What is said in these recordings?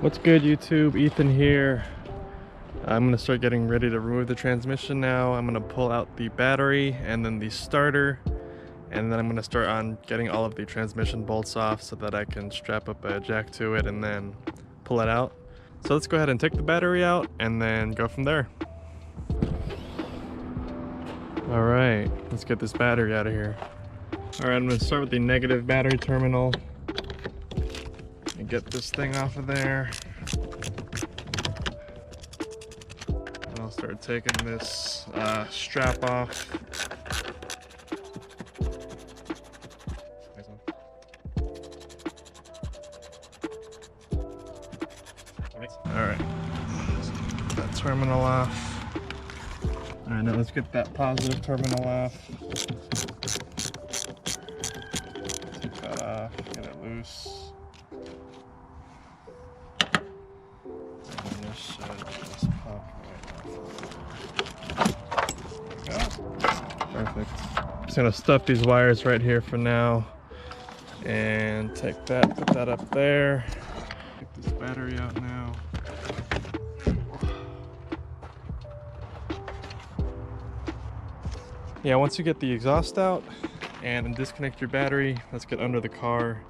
What's good, YouTube? Ethan here. I'm gonna start getting ready to remove the transmission now. I'm gonna pull out the battery and then the starter, and then I'm gonna start on getting all of the transmission bolts off so that I can strap up a jack to it and then pull it out. So let's go ahead and take the battery out and then go from there. All right, let's get this battery out of here. All right, I'm gonna start with the negative battery terminal and get this thing off of there. And I'll start taking this strap off. All right, get that terminal off. All right, now let's get that positive terminal off. Take that off, get it loose. And this should just pop right off. There we go. Perfect. Just gonna stuff these wires right here for now. And take that, put that up there. Get this battery out now. Yeah, once you get the exhaust out and disconnect your battery, let's get under the car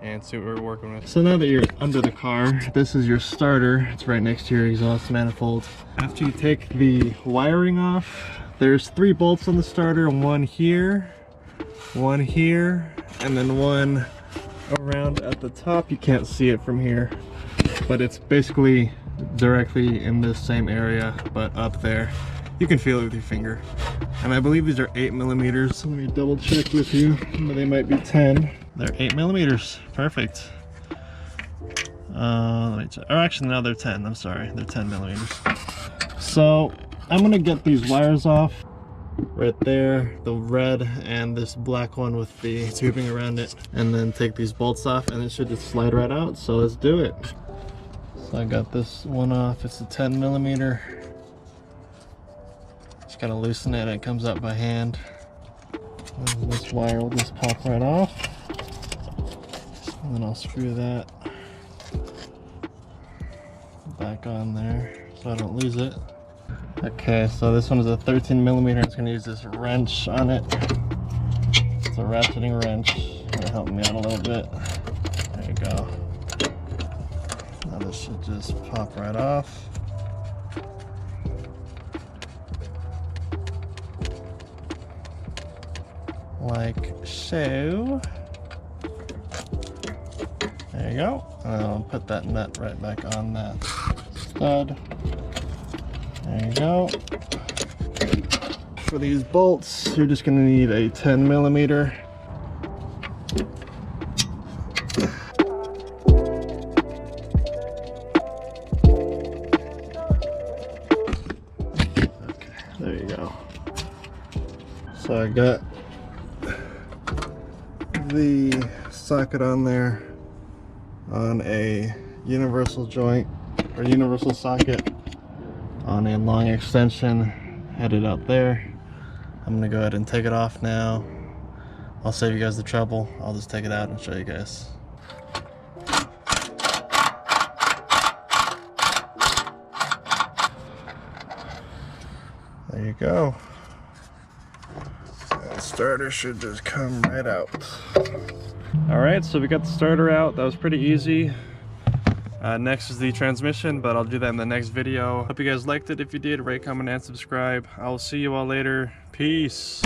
and see what we're working with. So now that you're under the car, this is your starter. It's right next to your exhaust manifold. After you take the wiring off, there's 3 bolts on the starter, one here, and then one around at the top. You can't see it from here, but it's basically directly in this same area, but up there. You can feel it with your finger. And I believe these are 8mm. Let me double check with you. They might be 10. They're 8mm. Perfect. Let me check. Or actually, no, they're 10. I'm sorry. They're 10mm. So I'm gonna get these wires off. Right there, the red and this black one with the tubing around it. And then take these bolts off and it should just slide right out. So let's do it. So I got this one off. It's a 10mm. Just gotta loosen it and it comes out by hand. And this wire will just pop right off. And then I'll screw that back on there so I don't lose it. Okay, so this one is a 13mm. It's gonna use this wrench on it. It's a ratcheting wrench. It'll help me out a little bit. There you go. Now this should just pop right off. Like so. There you go. And I'll put that nut right back on that stud. There you go. For these bolts, you're just going to need a 10mm. Okay, there you go. So I got the socket on there on a universal joint or universal socket on a long extension headed out there. I'm gonna go ahead and take it off now. I'll save you guys the trouble. I'll just take it out and show you guys. There you go. That starter should just come right out. All right, so we got the starter out. That was pretty easy. Next is the transmission, but I'll do that in the next video. Hope you guys liked it. If you did, rate, comment, and subscribe. I'll see you all later. Peace.